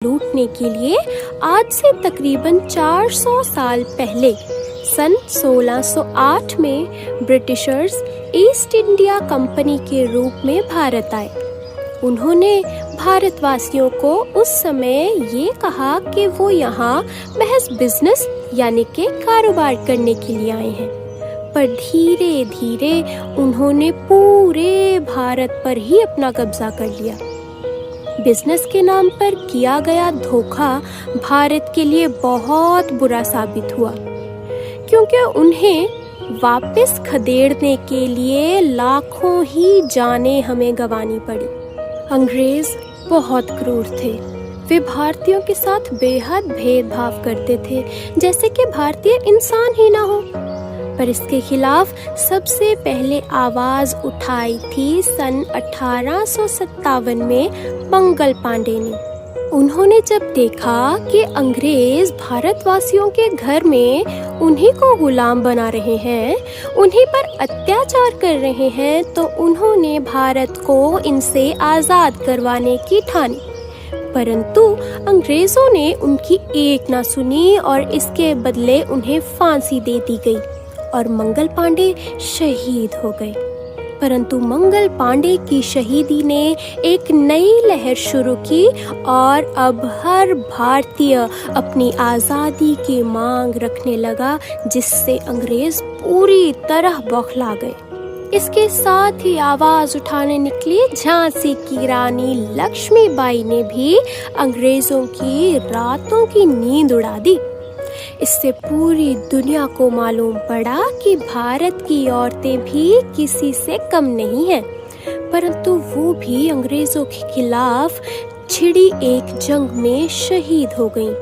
लूटने के लिए आज से तकरीबन 400 साल पहले सन 1608 में ब्रिटिशर्स ईस्ट इंडिया कंपनी के रूप में भारत आए। उन्होंने भारतवासियों को उस समय ये कहा कि वो यहाँ महज बिजनेस यानी कि कारोबार करने के लिए आए हैं, पर धीरे धीरे उन्होंने पूरे भारत पर ही अपना कब्जा कर लिया। बिजनेस के नाम पर किया गया धोखा भारत के लिए बहुत बुरा साबित हुआ, क्योंकि उन्हें वापस खदेड़ने के लिए लाखों ही जानें हमें गंवानी पड़ी। अंग्रेज बहुत क्रूर थे। वे भारतीयों के साथ बेहद भेदभाव करते थे, जैसे कि भारतीय इंसान ही ना हो। पर इसके खिलाफ सबसे पहले आवाज उठाई थी सन 1857 में मंगल पांडे ने। उन्होंने जब देखा कि अंग्रेज भारतवासियों के घर में उन्हीं को गुलाम बना रहे हैं, उन्हीं पर अत्याचार कर रहे हैं, तो उन्होंने भारत को इनसे आजाद करवाने की ठानी। परंतु अंग्रेजों ने उनकी एक ना सुनी और इसके बदले उन्हें फांसी दे दी गई और मंगल पांडे शहीद हो गए। परंतु मंगल पांडे की शहीदी ने एक नई लहर शुरू की और अब हर भारतीय अपनी आज़ादी की मांग रखने लगा, जिससे अंग्रेज पूरी तरह बौखला गए। इसके साथ ही आवाज उठाने निकली झांसी की रानी लक्ष्मीबाई ने भी अंग्रेजों की रातों की नींद उड़ा दी। इससे पूरी दुनिया को मालूम पड़ा कि भारत की औरतें भी किसी से कम नहीं हैं, परंतु वो भी अंग्रेजों के खिलाफ छिड़ी एक जंग में शहीद हो गईं।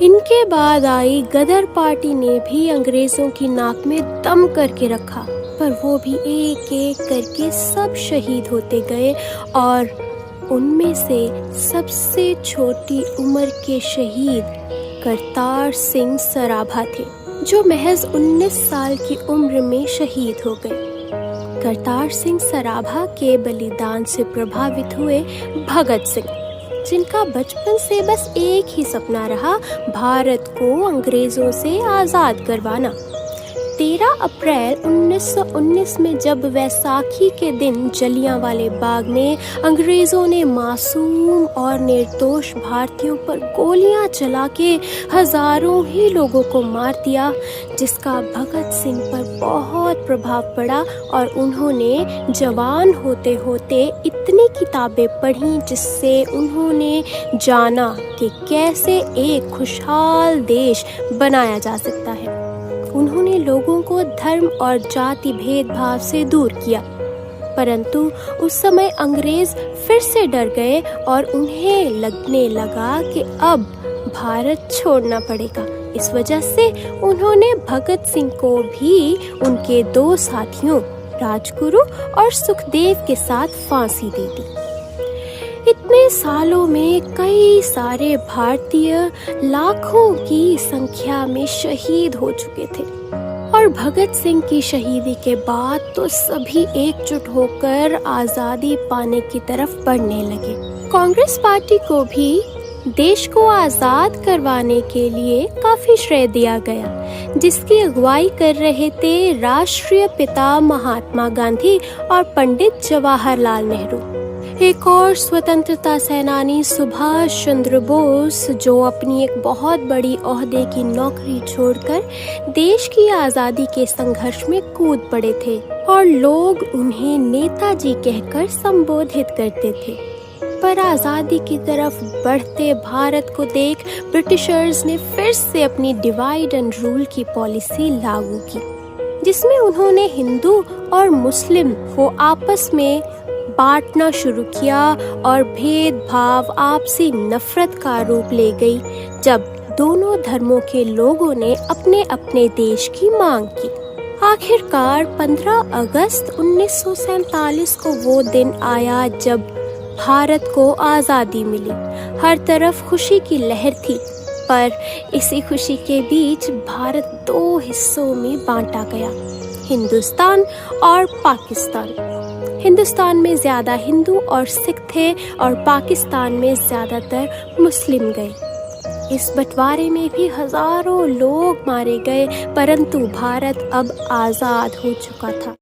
इनके बाद आई गदर पार्टी ने भी अंग्रेजों की नाक में दम करके रखा, पर वो भी एक एक करके सब शहीद होते गए और उनमें से सबसे छोटी उम्र के शहीद करतार सिंह सराभा थे, जो महज 19 साल की उम्र में शहीद हो गए। करतार सिंह सराभा के बलिदान से प्रभावित हुए भगत सिंह, जिनका बचपन से बस एक ही सपना रहा, भारत को अंग्रेजों से आजाद करवाना। 13 अप्रैल 1919 में जब वैसाखी के दिन जलियांवाले बाग में अंग्रेजों ने मासूम और निर्दोष भारतीयों पर गोलियां चला के हजारों ही लोगों को मार दिया, जिसका भगत सिंह पर बहुत प्रभाव पड़ा और उन्होंने जवान होते होते इतनी किताबें पढ़ी जिससे उन्होंने जाना कि कैसे एक खुशहाल देश बनाया जा सकता है। उन्होंने लोगों को धर्म और जाति भेदभाव से दूर किया, परंतु उस समय अंग्रेज फिर से डर गए और उन्हें लगने लगा कि अब भारत छोड़ना पड़ेगा। इस वजह से उन्होंने भगत सिंह को भी उनके 2 साथियों राजगुरु और सुखदेव के साथ फांसी दे दी। इतने सालों में कई सारे भारतीय लाखों की संख्या में शहीद हो चुके थे और भगत सिंह की शहीदी के बाद तो सभी एकजुट होकर आजादी पाने की तरफ बढ़ने लगे। कांग्रेस पार्टी को भी देश को आजाद करवाने के लिए काफी श्रेय दिया गया, जिसकी अगुवाई कर रहे थे राष्ट्रीय पिता महात्मा गांधी और पंडित जवाहरलाल नेहरू। एक और स्वतंत्रता सेनानी सुभाष चंद्र बोस, जो अपनी एक बहुत बड़ी ओहदे की नौकरी छोड़कर देश की आजादी के संघर्ष में कूद पड़े थे और लोग उन्हें नेताजी कहकर संबोधित करते थे। पर आजादी की तरफ बढ़ते भारत को देख ब्रिटिशर्स ने फिर से अपनी डिवाइड एंड रूल की पॉलिसी लागू की, जिसमें उन्होंने हिंदू और मुस्लिम को आपस में बांटना शुरू किया और भेदभाव आपसी नफरत का रूप ले गई, जब दोनों धर्मों के लोगों ने अपने अपने देश की मांग की। आखिरकार 15 अगस्त 1947 को वो दिन आया जब भारत को आज़ादी मिली। हर तरफ खुशी की लहर थी, पर इसी खुशी के बीच भारत 2 हिस्सों में बांटा गया, हिंदुस्तान और पाकिस्तान। हिंदुस्तान में ज़्यादा हिंदू और सिख थे और पाकिस्तान में ज़्यादातर मुस्लिम गए। इस बंटवारे में भी हज़ारों लोग मारे गए, परंतु भारत अब आज़ाद हो चुका था।